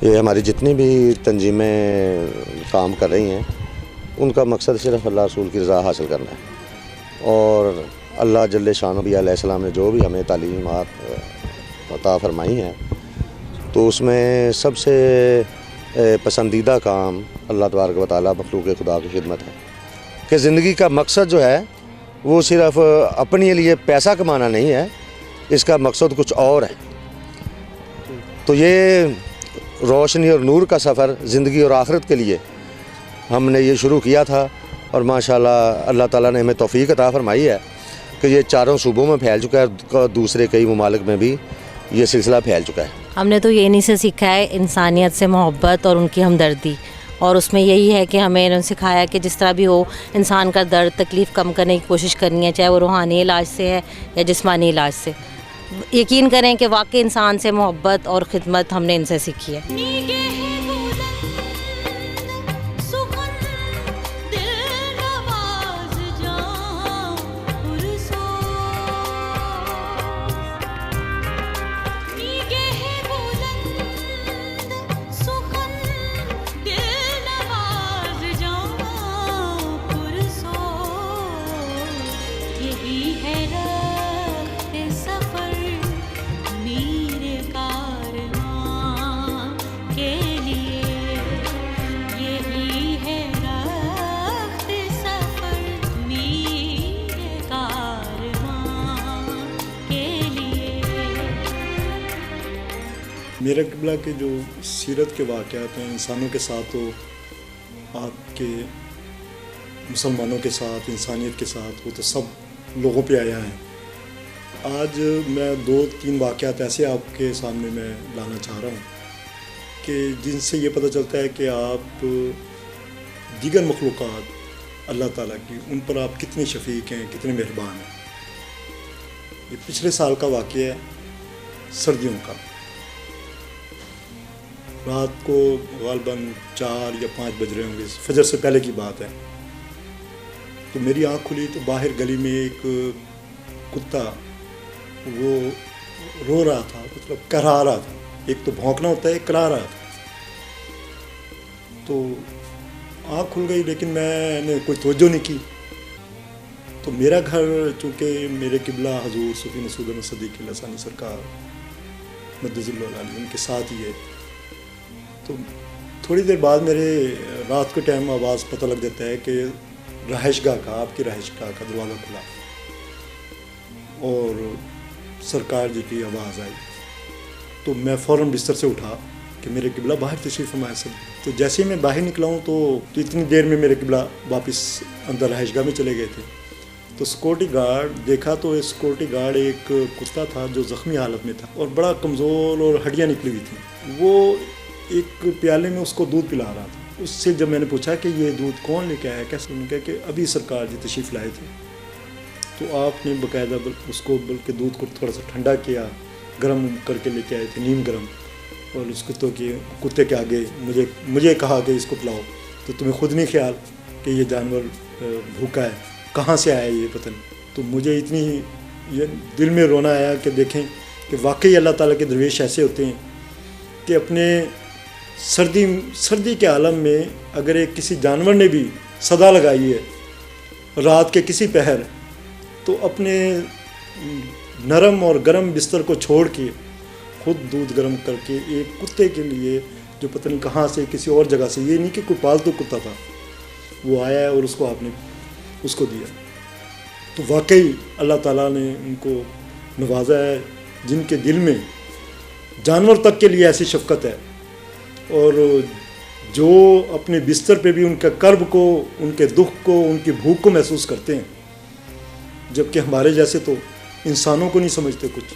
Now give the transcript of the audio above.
یہ ہماری جتنی بھی تنظیمیں کام کر رہی ہیں ان کا مقصد صرف اللہ رسول کی رضا حاصل کرنا ہے، اور اللہ جل شانہ بھی علیہ السلام نے جو بھی ہمیں تعلیمات عطا فرمائی ہیں تو اس میں سب سے پسندیدہ کام اللہ تبارک و تعالیٰ مخلوق خدا کی خدمت ہے، کہ زندگی کا مقصد جو ہے وہ صرف اپنے لیے پیسہ کمانا نہیں ہے، اس کا مقصد کچھ اور ہے۔ تو یہ روشنی اور نور کا سفر زندگی اور آخرت کے لیے ہم نے یہ شروع کیا تھا، اور ماشاءاللہ اللہ تعالیٰ نے ہمیں توفیق عطا فرمائی ہے کہ یہ چاروں صوبوں میں پھیل چکا ہے، دوسرے کئی ممالک میں بھی یہ سلسلہ پھیل چکا ہے۔ ہم نے تو یہ نہیں سے سیکھا ہے انسانیت سے محبت اور ان کی ہمدردی، اور اس میں یہی ہے کہ ہمیں انہوں نے سکھایا کہ جس طرح بھی ہو انسان کا درد تکلیف کم کرنے کی کوشش کرنی ہے، چاہے وہ روحانی علاج سے ہے یا جسمانی علاج سے۔ یقین کریں کہ واقعی انسان سے محبت اور خدمت ہم نے ان سے سیکھی ہے۔ میرا قبلہ کے جو سیرت کے واقعات ہیں انسانوں کے ساتھ، ہو آپ کے مسلمانوں کے ساتھ، انسانیت کے ساتھ، وہ تو سب لوگوں پہ آیا ہے۔ آج میں 2-3 واقعات ایسے آپ کے سامنے میں لانا چاہ رہا ہوں کہ جن سے یہ پتہ چلتا ہے کہ آپ دیگر مخلوقات اللہ تعالیٰ کی، ان پر آپ کتنے شفیق ہیں، کتنے مہربان ہیں۔ یہ پچھلے سال کا واقعہ ہے، سردیوں کا۔ رات کو غالباً 4 یا 5 بج رہے ہوں گے، فجر سے پہلے کی بات ہے۔ تو میری آنکھ کھلی تو باہر گلی میں ایک کتا وہ رو رہا تھا، مطلب کرا رہا تھا۔ ایک تو بھونکنا ہوتا ہے، ایک کرا رہا تھا۔ تو آنکھ کھل گئی لیکن میں نے کوئی توجہ نہیں کی۔ تو میرا گھر چونکہ میرے قبلہ حضور صوفی مسعود احمد صدیقی لسانی سرکار مدظ اللہ علیہ ان کے ساتھ ہی ہے۔ تو تھوڑی دیر بعد میرے رات کے ٹائم آواز پتہ لگ جاتا ہے کہ رہائش گاہ کا، آپ کی رہائش گاہ کا دروازہ کھلا اور سرکار جی کی آواز آئی۔ تو میں فوراً بستر سے اٹھا کہ میرے قبلہ باہر تشریف فرمایا سب۔ تو جیسے ہی میں باہر نکلا ہوں تو اتنی دیر میں میرے قبلہ واپس اندر رہائش گاہ میں چلے گئے تھے۔ تو سیکورٹی گارڈ دیکھا تو سیکورٹی گارڈ ایک کتا تھا جو زخمی حالت میں تھا اور بڑا کمزور اور ہڈیاں نکلی ہوئی تھیں۔ وہ ایک پیالے میں اس کو دودھ پلا رہا تھا۔ اس سے جب میں نے پوچھا کہ یہ دودھ کون لے کے آیا، کیسے، انہوں نے کہا کہ ابھی سرکار جی تشریف لائے تھے۔ تو آپ نے باقاعدہ اس کو بلکہ دودھ کو تھوڑا سا ٹھنڈا کیا، گرم کر کے لے کے آئے تھے، نیم گرم، اور اس کتے کے آگے مجھے کہا کہ اس کو پلاؤ۔ تو تمہیں خود نہیں خیال کہ یہ جانور بھوکا ہے، کہاں سے آیا یہ پتہ نہیں۔ تو مجھے اتنی یہ دل میں رونا آیا کہ دیکھیں کہ واقعی اللہ تعالیٰ کے درویش ایسے ہوتے ہیں کہ اپنے سردی کے عالم میں اگر ایک کسی جانور نے بھی صدا لگائی ہے رات کے کسی پہر، تو اپنے نرم اور گرم بستر کو چھوڑ کے خود دودھ گرم کر کے ایک کتے کے لیے جو پتہ نہیں کہاں سے کسی اور جگہ سے، یہ نہیں کہ کوئی پالتو کتا تھا، وہ آیا ہے اور اس کو آپ نے اس کو دیا۔ تو واقعی اللہ تعالیٰ نے ان کو نوازا ہے جن کے دل میں جانور تک کے لیے ایسی شفقت ہے، اور جو اپنے بستر پہ بھی ان کا کرب کو، ان کے دکھ کو، ان کی بھوک کو محسوس کرتے ہیں، جبکہ ہمارے جیسے تو انسانوں کو نہیں سمجھتے کچھ۔